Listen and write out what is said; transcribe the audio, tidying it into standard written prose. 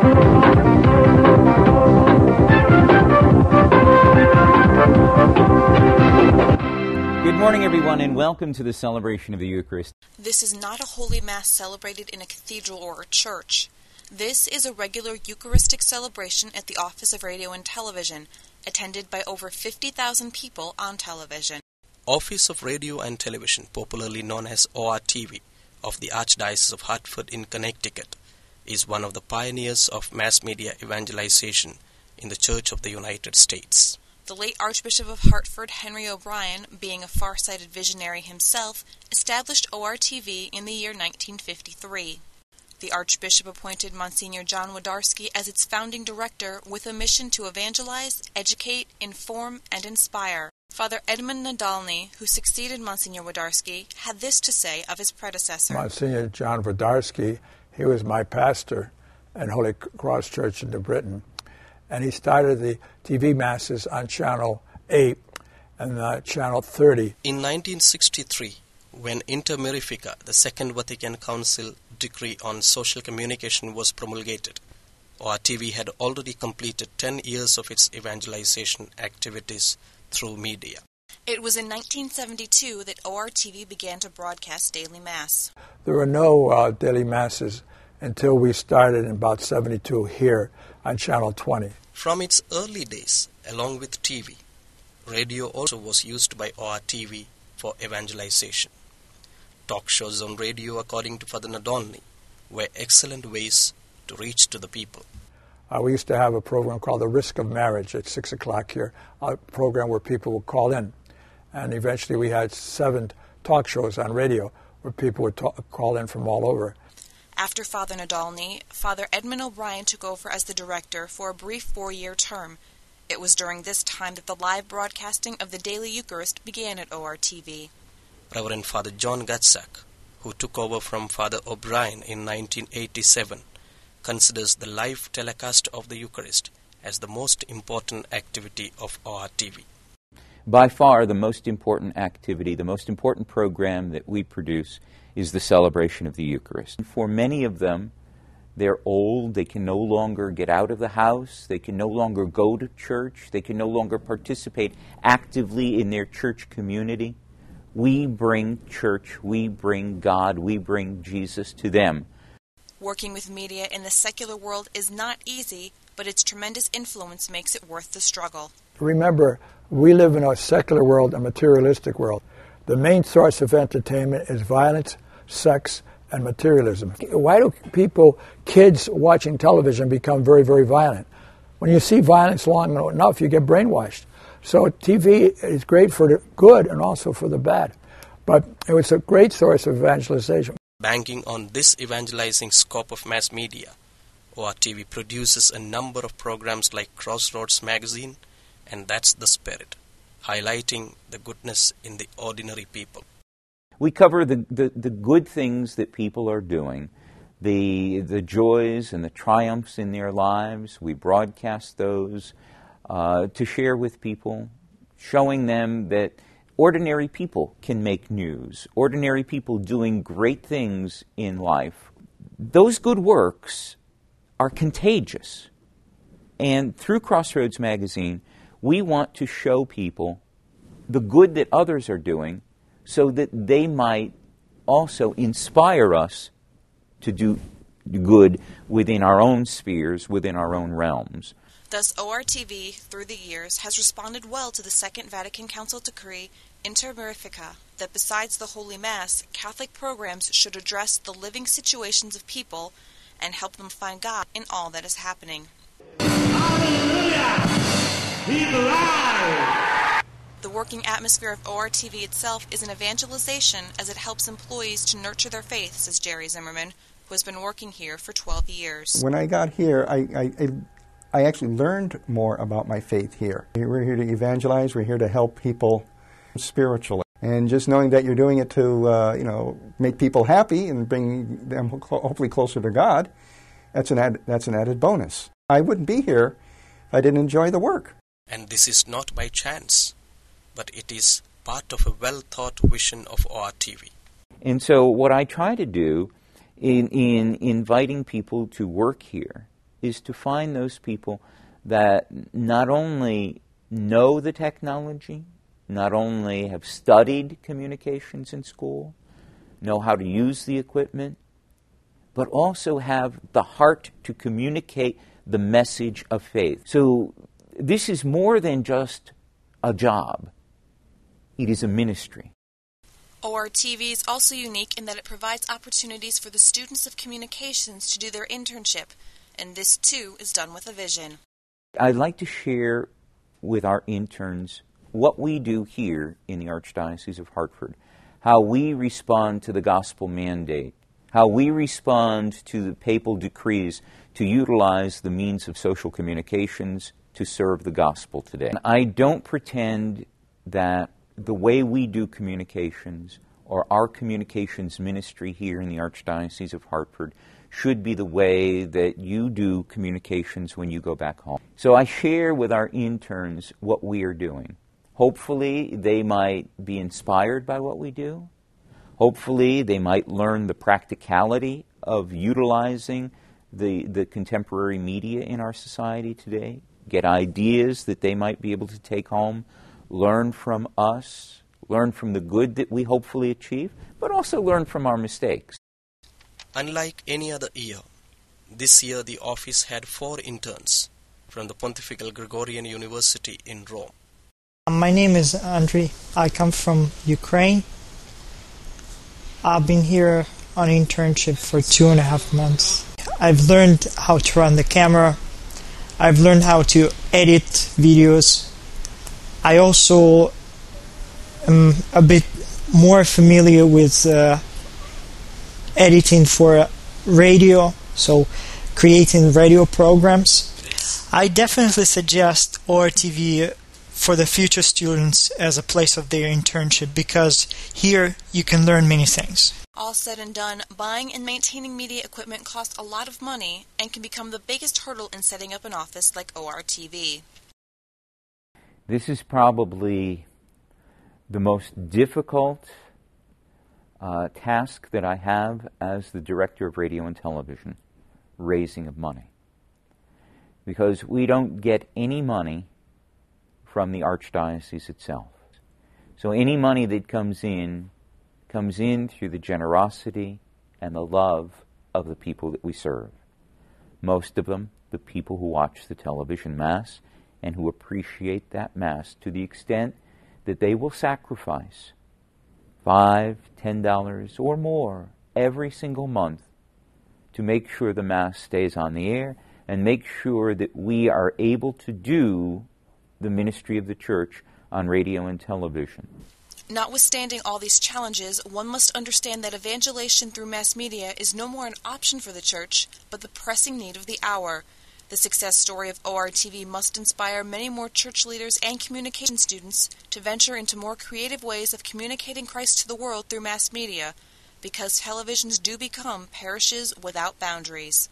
Good morning, everyone, and welcome to the celebration of the Eucharist. This is not a Holy Mass celebrated in a cathedral or a church. This is a regular Eucharistic celebration at the Office of Radio and Television, attended by over 50,000 people on television. Office of Radio and Television, popularly known as ORTV, of the Archdiocese of Hartford in Connecticut, is one of the pioneers of mass media evangelization in the Church of the United States. The late Archbishop of Hartford, Henry O'Brien, being a far-sighted visionary himself, established ORTV in the year 1953. The Archbishop appointed Monsignor John Wodarski as its founding director with a mission to evangelize, educate, inform, and inspire. Father Edmund Nadolny, who succeeded Monsignor Wodarski, had this to say of his predecessor. Monsignor John Wodarski, he was my pastor in Holy Cross Church in New Britain. And he started the TV masses on Channel 8 and Channel 30. In 1963, when Inter Mirifica, the Second Vatican Council decree on social communication, was promulgated, ORTV had already completed 10 years of its evangelization activities through media. It was in 1972 that ORTV began to broadcast daily Mass. There were no daily masses until we started in about 72 here on Channel 20. From its early days, along with TV, radio also was used by ORTV for evangelization. Talk shows on radio, according to Father Nadolny, were excellent ways to reach to the people. We used to have a program called The Risk of Marriage at 6 o'clock here, a program where people would call in. And eventually we had 7 talk shows on radio where people would call in from all over. After Father Nadolny, Father Edmund O'Brien took over as the director for a brief 4-year term. It was during this time that the live broadcasting of the Daily Eucharist began at ORTV. Reverend Father John Gatsak, who took over from Father O'Brien in 1987, considers the live telecast of the Eucharist as the most important activity of ORTV. By far, the most important activity, the most important program that we produce is the celebration of the Eucharist. For many of them, they're old, they can no longer get out of the house, they can no longer go to church, they can no longer participate actively in their church community. We bring church, we bring God, we bring Jesus to them. Working with media in the secular world is not easy, but its tremendous influence makes it worth the struggle. Remember, we live in a secular world, a materialistic world. The main source of entertainment is violence, sex, and materialism. Why do kids watching television become very, very violent? When you see violence long enough, you get brainwashed. So TV is great for the good and also for the bad. But it was a great source of evangelization. Banking on this evangelizing scope of mass media, ORTV produces a number of programs like Crossroads MAGAZINE, and That's the Spirit, highlighting the goodness in the ordinary people. We cover the good things that people are doing, the joys and the triumphs in their lives. We broadcast those to share with people, showing them that ordinary people can make news, ordinary people doing great things in life. Those good works are contagious. And through Crossroads Magazine, we want to show people the good that others are doing so that they might also inspire us to do good within our own spheres, within our own realms. Thus, ORTV, through the years, has responded well to the Second Vatican Council decree, Inter Mirifica, that besides the Holy Mass, Catholic programs should address the living situations of people and help them find God in all that is happening. Hallelujah! He's alive! The working atmosphere of ORTV itself is an evangelization as it helps employees to nurture their faith, says Jerry Zimmerman, who has been working here for 12 years. When I got here, I actually learned more about my faith here. We're here to evangelize. We're here to help people spiritually. And just knowing that you're doing it to, make people happy and bring them hopefully closer to God, that's an added bonus. I wouldn't be here if I didn't enjoy the work. And this is not by chance, but it is part of a well-thought vision of ORTV. And so what I try to do in inviting people to work here is to find those people that not only know the technology, not only have studied communications in school, know how to use the equipment, but also have the heart to communicate the message of faith. So this is more than just a job. It is a ministry. ORTV is also unique in that it provides opportunities for the students of communications to do their internship, and this too is done with a vision. I'd like to share with our interns what we do here in the Archdiocese of Hartford, how we respond to the gospel mandate, how we respond to the papal decrees to utilize the means of social communications to serve the gospel today. And I don't pretend that the way we do communications or our communications ministry here in the Archdiocese of Hartford should be the way that you do communications when you go back home. So I share with our interns what we are doing. Hopefully they might be inspired by what we do. Hopefully they might learn the practicality of utilizing the contemporary media in our society today, get ideas that they might be able to take home, learn from us, learn from the good that we hopefully achieve, but also learn from our mistakes. Unlike any other year, this year the office had 4 interns from the Pontifical Gregorian University in Rome. My name is Andriy. I come from Ukraine. I've been here on internship for 2.5 months. I've learned how to run the camera. I've learned how to edit videos. I also am a bit more familiar with editing for radio, so creating radio programs. I definitely suggest ORTV for the future students as a place of their internship because here you can learn many things. All said and done, buying and maintaining media equipment costs a lot of money and can become the biggest hurdle in setting up an office like ORTV. This is probably the most difficult task that I have as the director of radio and television, raising of money. Because we don't get any money from the Archdiocese itself. So any money that comes in through the generosity and the love of the people that we serve. Most of them, the people who watch the television Mass and who appreciate that Mass to the extent that they will sacrifice $5, $10 or more every single month to make sure the Mass stays on the air and make sure that we are able to do the ministry of the Church on radio and television. Notwithstanding all these challenges, one must understand that evangelization through mass media is no more an option for the Church, but the pressing need of the hour. The success story of ORTV must inspire many more church leaders and communication students to venture into more creative ways of communicating Christ to the world through mass media, because televisions do become parishes without boundaries.